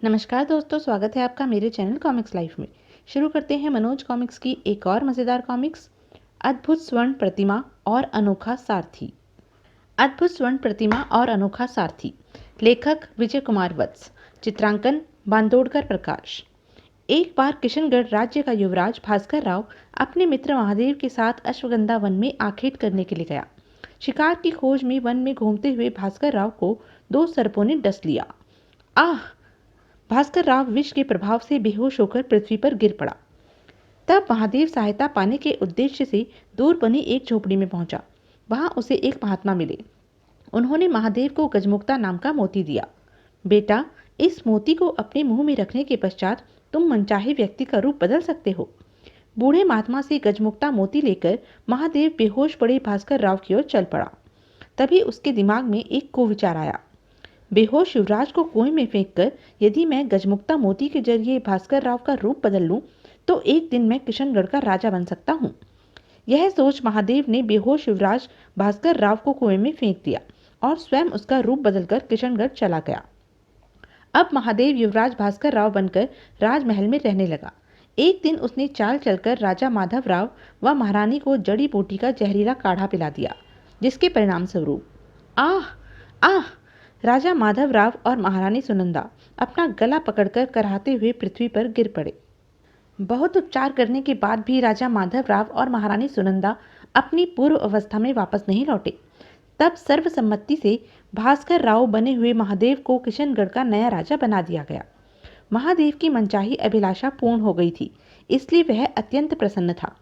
नमस्कार दोस्तों, स्वागत है आपका मेरे चैनल कॉमिक्स लाइफ में। शुरू करते हैं मनोज कॉमिक्स की एक और मज़ेदार कॉमिक्स, अद्भुत स्वर्ण प्रतिमा और अनोखा सारथी। अद्भुत स्वर्ण प्रतिमा और अनोखा सारथी। लेखक विजय कुमार वत्स। चित्रांकन बांदोडकर प्रकाश। एक बार किशनगढ़ राज्य का युवराज भास्कर राव अपने मित्र महादेव के साथ अश्वगंधा वन में आखेट करने के लिए गया। शिकार की खोज में वन में घूमते हुए भास्कर राव को दो सर्पों ने डस लिया। आह! भास्कर राव विष के प्रभाव से बेहोश होकर पृथ्वी पर गिर पड़ा। तब महादेव सहायता पाने के उद्देश्य से दूर बनी एक झोपड़ी में पहुंचा। वहां उसे एक महात्मा मिले। उन्होंने महादेव को गजमुक्ता नाम का मोती दिया। बेटा, इस मोती को अपने मुंह में रखने के पश्चात तुम मनचाहे व्यक्ति का रूप बदल सकते हो। बूढ़े महात्मा से गजमुक्ता मोती लेकर महादेव बेहोश पड़े भास्कर राव की ओर चल पड़ा। तभी उसके दिमाग में एक कुविचार आया। बेहोश युवराज को कुएं में फेंककर यदि मैं गजमुक्ता मोती के जरिए भास्कर राव का रूप बदल लूं तो एक दिन मैं किशनगढ़ का राजा बन सकता हूं। यह सोच महादेव ने बेहोश युवराज भास्कर राव को कुएं में फेंक दिया और स्वयं उसका रूप बदलकर किशनगढ़ चला गया। अब महादेव युवराज भास्कर राव बनकर राजमहल में रहने लगा। एक दिन उसने चाल चलकर राजा माधव राव व महारानी को जड़ी बूटी का जहरीला काढ़ा पिला दिया, जिसके परिणाम स्वरूप आह आह राजा माधव राव और महारानी सुनंदा अपना गला पकड़कर कराहते हुए पृथ्वी पर गिर पड़े। बहुत उपचार करने के बाद भी राजा माधव राव और महारानी सुनंदा अपनी पूर्व अवस्था में वापस नहीं लौटे। तब सर्वसम्मति से भास्कर राव बने हुए महादेव को किशनगढ़ का नया राजा बना दिया गया। महादेव की मनचाही अभिलाषा पूर्ण हो गई थी, इसलिए वह अत्यंत प्रसन्न था।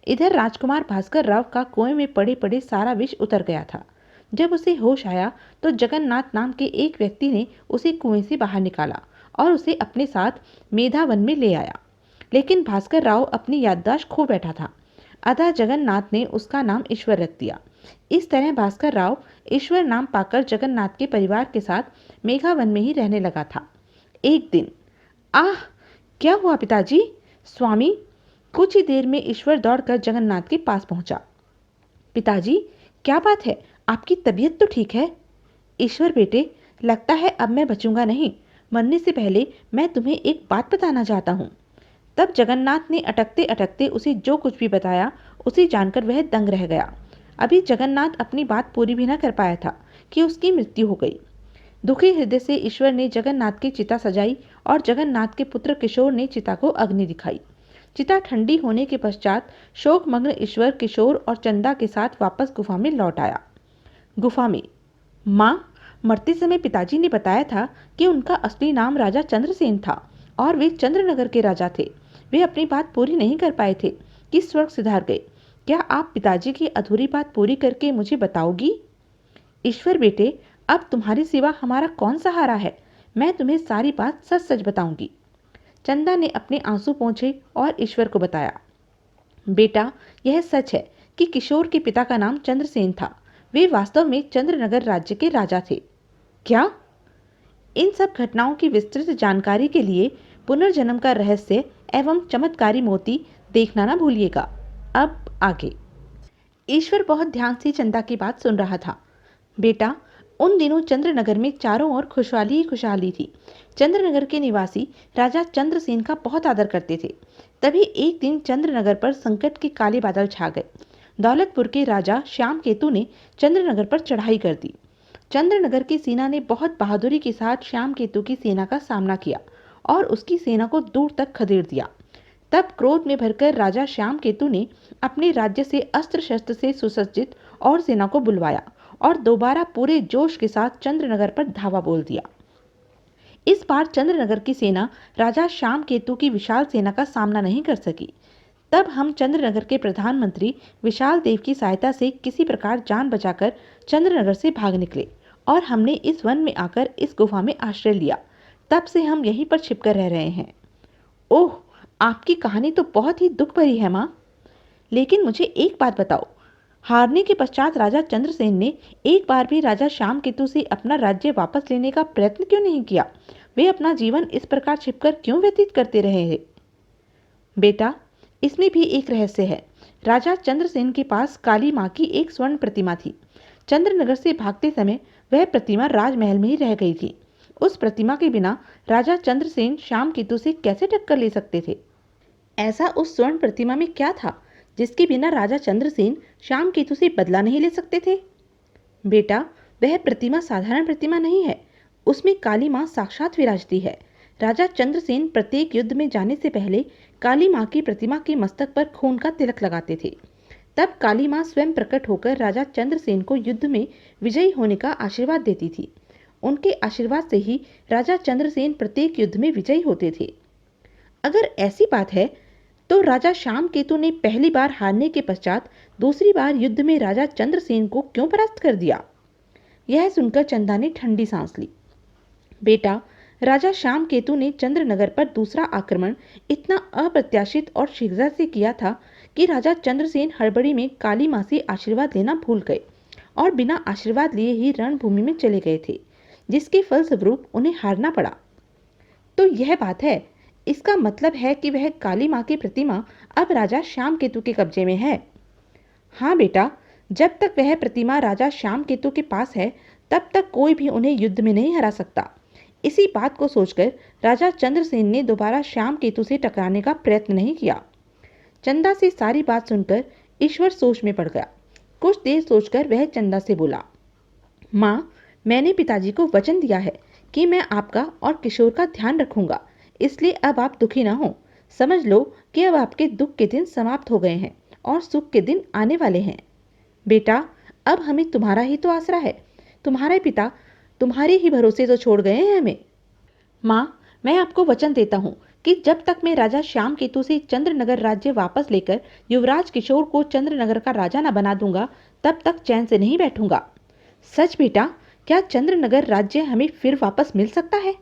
इधर राजकुमार भास्कर राव का कुएं में पड़े पड़े सारा विष उतर गया था। जब उसे होश आया तो जगन्नाथ नाम के एक व्यक्ति ने उसे कुएं से बाहर निकाला और उसे अपने साथ मेधावन में ले आया। लेकिन भास्कर राव अपनी याददाश्त खो बैठा था, अतः जगन्नाथ ने उसका नाम ईश्वर रख दिया। इस तरह भास्कर राव ईश्वर नाम पाकर जगन्नाथ के परिवार के साथ मेघावन में ही रहने लगा था। एक दिन, आह! क्या हुआ पिताजी? स्वामी! कुछ ही देर में ईश्वर दौड़कर जगन्नाथ के पास पहुंचा। पिताजी, क्या बात है? आपकी तबीयत तो ठीक है? ईश्वर बेटे, लगता है अब मैं बचूंगा नहीं। मरने से पहले मैं तुम्हें एक बात बताना चाहता हूँ। तब जगन्नाथ ने अटकते अटकते उसे जो कुछ भी बताया उसे जानकर वह दंग रह गया। अभी जगन्नाथ अपनी बात पूरी भी न कर पाया था कि उसकी मृत्यु हो गई। दुखी हृदय से ईश्वर ने जगन्नाथ की चिता सजाई और जगन्नाथ के पुत्र किशोर ने चिता को अग्नि दिखाई। चिता ठंडी होने के पश्चात शोकमग्न ईश्वर किशोर और चंदा के साथ वापस गुफा में लौट आया। गुफा में माँ, मरते समय पिताजी ने बताया था कि उनका असली नाम राजा चंद्रसेन था और वे चंद्रनगर के राजा थे। वे अपनी बात पूरी नहीं कर पाए थे कि स्वर्ग सिधार गए। क्या आप पिताजी की अधूरी बात पूरी करके मुझे बताओगी? ईश्वर बेटे, अब तुम्हारी सिवा हमारा कौन सहारा है? मैं तुम्हें सारी बात सच सच बताऊंगी। चंदा ने अपने आंसू पोंछे और ईश्वर को बताया। बेटा, यह सच है कि किशोर के पिता का नाम चंद्रसेन था। वे वास्तव में चंद्रनगर राज्य के राजा थे। क्या? इन सब घटनाओं की विस्तृत जानकारी के लिए पुनर्जन्म का रहस्य एवं चमत्कारी मोती देखना ना भूलिएगा। अब आगे। ईश्वर बहुत ध्यान से चंदा की बात सुन रहा था। बेटा, उन दिनों चंद्रनगर में चारों ओर खुशहाली ही खुशहाली थी। चंद्रनगर के निवासी राजा चंद्रसेन का बहुत आदर करते थे। तभी एक दिन चंद्रनगर पर संकट के काले बादल छा गए। दौलतपुर के राजा श्याम केतु ने चंद्रनगर पर चढ़ाई कर दी। चंद्रनगर की सेना ने बहुत बहादुरी के साथ श्याम केतु की सेना का सामना किया और उसकी सेना को दूर तक खदेड़ दिया। तब क्रोध में भरकर राजा श्याम केतु ने अपने राज्य से अस्त्र शस्त्र से सुसज्जित और सेना को बुलवाया और दोबारा पूरे जोश के साथ चंद्रनगर पर धावा बोल दिया। इस बार चंद्रनगर की सेना राजा श्याम केतु की विशाल सेना का सामना नहीं कर सकी। तब हम चंद्रनगर के प्रधानमंत्री विशाल देव की सहायता से किसी प्रकार जान बचाकर चंद्रनगर से भाग निकले और हमने इस वन में आकर इस गुफा में आश्रय लिया। तब से हम यहीं पर छिपकर रह रहे हैं। ओह, आपकी कहानी तो बहुत ही दुख भरी है माँ। लेकिन मुझे एक बात बताओ, हारने के पश्चात राजा चंद्रसेन ने एक बार भी राजा श्याम केतु से अपना राज्य वापस लेने का प्रयत्न क्यों नहीं किया? वे अपना जीवन इस प्रकार छिपकर क्यों व्यतीत करते रहे हैं? बेटा, इसमें भी एक रहस्य है। राजा चंद्रसेन के पास काली माँ की एक स्वर्ण प्रतिमा थी। चंद्रनगर से भागते समय वह प्रतिमा राजमहल में ही रह गई थी। उस प्रतिमा के बिना राजा चंद्रसेन श्याम केतु से कैसे टक्कर ले सकते थे? ऐसा उस स्वर्ण प्रतिमा में क्या था जिसके बिना राजा चंद्रसेन श्याम केतु से बदला नहीं ले सकते थे? बेटा, वह प्रतिमा साधारण प्रतिमा नहीं है, उसमें काली माँ साक्षात विराजती है। राजा चंद्रसेन प्रत्येक युद्ध में जाने से पहले काली माँ की प्रतिमा के मस्तक पर खून का तिलक लगाते थे। तब काली माँ स्वयं प्रकट होकर राजा चंद्रसेन को युद्ध में विजयी होने का आशीर्वाद देती थी। उनके आशीर्वाद से ही राजा चंद्रसेन प्रत्येक युद्ध में विजयी होते थे। अगर ऐसी बात है तो राजा श्याम केतु ने पहली बार हारने के पश्चात दूसरी बार युद्ध में राजा चंद्रसेन को क्यों परास्त कर दिया? यह सुनकर चंदा ने ठंडी सांस ली। बेटा, राजा श्याम केतु ने चंद्रनगर पर दूसरा आक्रमण इतना अप्रत्याशित और शीघ्रता से किया था कि राजा चंद्रसेन हड़बड़ी में काली माँ से आशीर्वाद लेना भूल गए और बिना आशीर्वाद लिए ही रणभूमि में चले गए थे, जिसके फलस्वरूप उन्हें हारना पड़ा। तो यह बात है, इसका मतलब है कि वह काली माँ की प्रतिमा अब राजा श्याम केतु के कब्जे में है। हाँ बेटा, जब तक वह प्रतिमा राजा श्याम केतु के पास है तब तक कोई भी उन्हें युद्ध में नहीं हरा सकता। इसी बात को सोचकर राजा चंद्रसेन ने दोबारा श्याम केतु से टकराने का प्रयत्न नहीं किया। चंदा से सारी बात सुनकर ईश्वर सोच में पड़ गया। कुछ देर सोचकर वह चंदा से बोला, माँ, मैंने पिताजी को वचन दिया है कि मैं आपका और किशोर का ध्यान रखूंगा, इसलिए अब आप दुखी ना हो। समझ लो कि अब आपके दुख के दिन समाप्त हो गए हैं और सुख के दिन आने वाले हैं। बेटा, अब हमें तुम्हारा ही तो आसरा है। तुम्हारे पिता तुम्हारे ही भरोसे तो छोड़ गए हैं हमें। माँ, मैं आपको वचन देता हूँ कि जब तक मैं राजा श्याम केतु से चंद्रनगर राज्य वापस लेकर युवराज किशोर को चंद्रनगर का राजा न बना दूंगा, तब तक चैन से नहीं बैठूंगा। सच बेटा, क्या चंद्रनगर राज्य हमें फिर वापस मिल सकता है?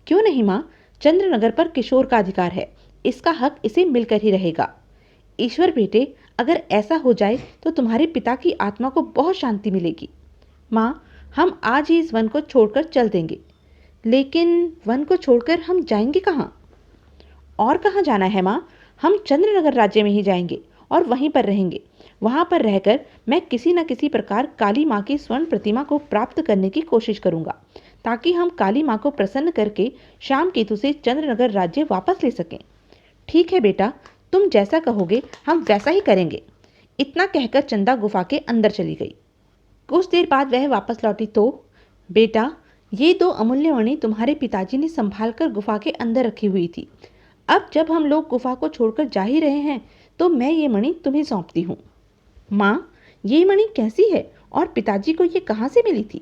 क्यों नहीं माँ, चंद्रनगर पर किशोर का अधिकार है, इसका हक इसे मिलकर ही रहेगा। ईश्वर बेटे, अगर ऐसा हो जाए तो तुम्हारे पिता की आत्मा को बहुत शांति मिलेगी। माँ, हम आज ही इस वन को छोड़कर चल देंगे। लेकिन वन को छोड़कर हम जाएंगे कहाँ? और कहाँ जाना है माँ, हम चंद्रनगर राज्य में ही जाएंगे और वहीं पर रहेंगे। वहाँ पर रहकर मैं किसी न किसी प्रकार काली माँ की स्वर्ण प्रतिमा को प्राप्त करने की कोशिश करूँगा, ताकि हम काली माँ को प्रसन्न करके श्याम केतु से चंद्रनगर राज्य वापस ले सकें। ठीक है बेटा, तुम जैसा कहोगे हम वैसा ही करेंगे। इतना कहकर चंदा गुफा के अंदर चली गई। कुछ देर बाद वह वापस लौटी तो, बेटा, ये 2 अमूल्य मणि तुम्हारे पिताजी ने संभाल कर गुफा के अंदर रखी हुई थी। अब जब हम लोग गुफा को छोड़कर जा ही रहे हैं तो मैं ये मणि तुम्हें सौंपती हूँ। माँ, ये मणि कैसी है और पिताजी को ये कहाँ से मिली थी?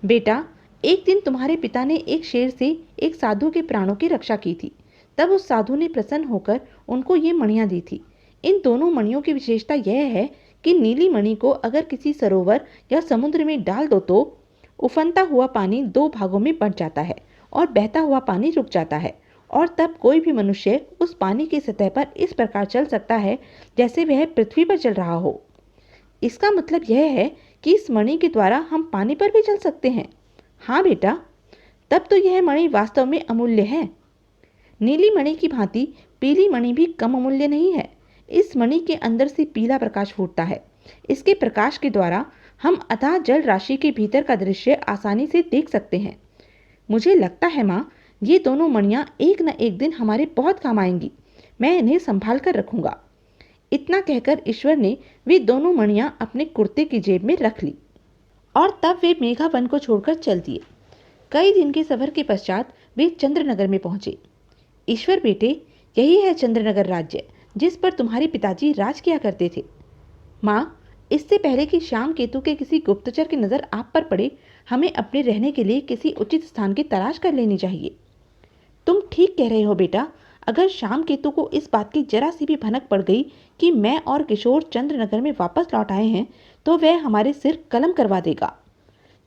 बेटा, एक दिन तुम्हारे पिता ने एक शेर से एक साधु के प्राणों की रक्षा की थी। तब उस साधु ने प्रसन्न होकर उनको ये मणियाँ दी थी। इन दोनों मणियों की विशेषता यह है कि नीली मणि को अगर किसी सरोवर या समुद्र में डाल दो तो उफनता हुआ पानी 2 भागों में बंट जाता है और बहता हुआ पानी रुक जाता है, और तब कोई भी मनुष्य उस पानी की सतह पर इस प्रकार चल सकता है जैसे वह पृथ्वी पर चल रहा हो। इसका मतलब यह है कि इस मणि के द्वारा हम पानी पर भी चल सकते हैं। हाँ बेटा, तब तो यह मणि वास्तव में अमूल्य है। नीली मणि की भांति पीली मणि भी कम अमूल्य नहीं है। इस मणि के अंदर से पीला प्रकाश फूटता है। इसके प्रकाश के द्वारा हम अथाह जल राशि के भीतर का दृश्य आसानी से देख सकते हैं। मुझे लगता है माँ, ये दोनों मणियाँ एक न एक दिन हमारे बहुत काम आएंगी। मैं इन्हें संभाल कर रखूंगा। इतना कहकर ईश्वर ने वे दोनों मणियाँ अपने कुर्ते की जेब में रख ली और तब वे मेघा वन को छोड़कर चल दिए। कई दिन के सफर के पश्चात वे चंद्रनगर में पहुंचे। ईश्वर बेटे, यही है चंद्रनगर राज्य जिस पर तुम्हारे पिताजी राज किया करते थे। माँ, इससे पहले कि श्याम केतु के किसी गुप्तचर की नज़र आप पर पड़े, हमें अपने रहने के लिए किसी उचित स्थान की तलाश कर लेनी चाहिए। तुम ठीक कह रहे हो बेटा। अगर श्याम केतु को इस बात की जरा सी भी भनक पड़ गई कि मैं और किशोर चंद्रनगर में वापस लौट आए हैं तो वह हमारे सिर कलम करवा देगा।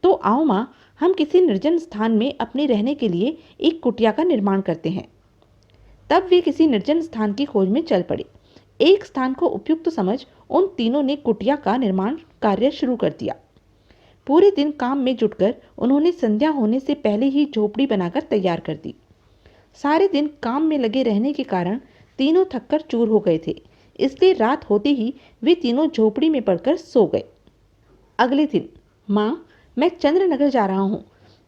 तो आओ माँ, हम किसी निर्जन स्थान में अपने रहने के लिए एक कुटिया का निर्माण करते हैं। तब वे किसी निर्जन स्थान की खोज में चल पड़े। एक स्थान को उपयुक्त समझ उन तीनों ने कुटिया का निर्माण कार्य शुरू कर दिया। पूरे दिन काम में जुटकर उन्होंने संध्या होने से पहले ही झोपड़ी बनाकर तैयार कर दी। सारे दिन काम में लगे रहने के कारण तीनों थककर चूर हो गए थे, इसलिए रात होते ही वे तीनों झोपड़ी में पड़कर सो गए। अगले दिन, माँ, मैं चंद्रनगर जा रहा हूँ।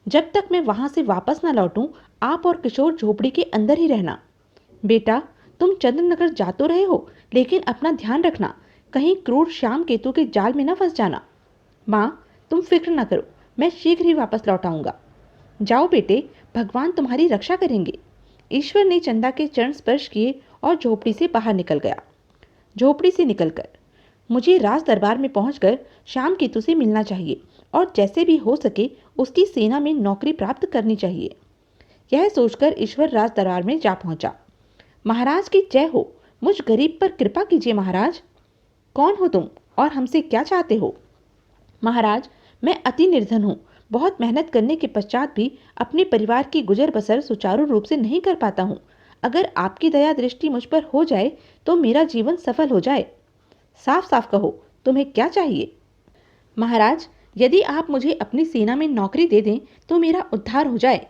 जब तक मैं वहां से वापस न लौटूं, आप और किशोर झोपड़ी के अंदर ही रहना। बेटा, तुम चंद्रनगर जा तो रहे हो, लेकिन अपना ध्यान रखना, कहीं क्रूर श्याम केतु के जाल में न फंस जाना। माँ, तुम फिक्र न करो, मैं शीघ्र ही वापस लौट आऊंगा। जाओ बेटे, भगवान तुम्हारी रक्षा करेंगे। ईश्वर ने चंदा के चरण स्पर्श किए और झोपड़ी से बाहर निकल गया। झोपड़ी से निकलकर मुझे राज दरबार में पहुंचकर श्याम केतु से मिलना चाहिए और जैसे भी हो सके उसकी सेना में नौकरी प्राप्त करनी चाहिए। यह सोचकर ईश्वर राज दरबार में जा पहुंचा। महाराज की जय हो, मुझ गरीब पर कृपा कीजिए महाराज। कौन हो तुम और हमसे क्या चाहते हो? महाराज, मैं अति निर्धन हूँ। बहुत मेहनत करने के पश्चात भी अपने परिवार की गुजर बसर सुचारू रूप से नहीं कर पाता हूँ। अगर आपकी दया दृष्टि मुझ पर हो जाए तो मेरा जीवन सफल हो जाए। साफ साफ कहो, तुम्हें क्या चाहिए? महाराज, यदि आप मुझे अपनी सेना में नौकरी दे दें तो मेरा उद्धार हो जाए।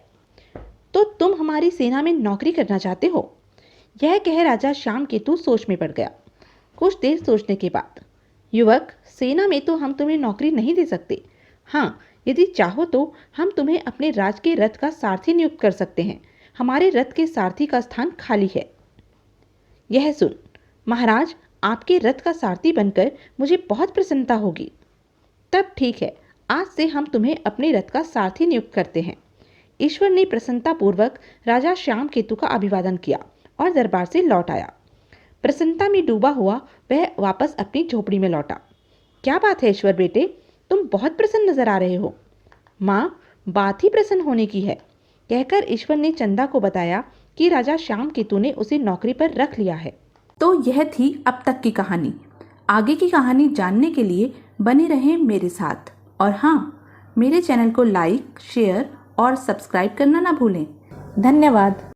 तो तुम हमारी सेना में नौकरी करना चाहते हो? यह कह राजा श्याम केतु सोच में पड़ गया। कुछ देर सोचने के बाद, युवक, सेना में तो हम तुम्हें नौकरी नहीं दे सकते। हाँ, यदि चाहो तो हम तुम्हें अपने राज के रथ का सारथी नियुक्त कर सकते हैं। हमारे रथ के सारथी का स्थान खाली है। यह सुन महाराज, आपके रथ का सारथी बनकर मुझे बहुत प्रसन्नता होगी। तब ठीक है, आज से हम तुम्हें अपने रथ का सारथी नियुक्त करते हैं। ईश्वर ने प्रसन्नतापूर्वक राजा श्याम केतु का अभिवादन किया और दरबार से लौट आया। प्रसन्नता में डूबा हुआ वह वापस अपनी झोपड़ी में लौटा। क्या बात है ईश्वर बेटे, तुम बहुत प्रसन्न नजर आ रहे हो। माँ, बात ही प्रसन्न होने की है, कहकर ईश्वर ने चंदा को बताया कि राजा श्याम केतु ने उसे नौकरी पर रख लिया है। तो यह थी अब तक की कहानी। आगे की कहानी जानने के लिए बने रहें मेरे साथ। और हाँ, मेरे चैनल को लाइक, शेयर और सब्सक्राइब करना ना भूलें। धन्यवाद।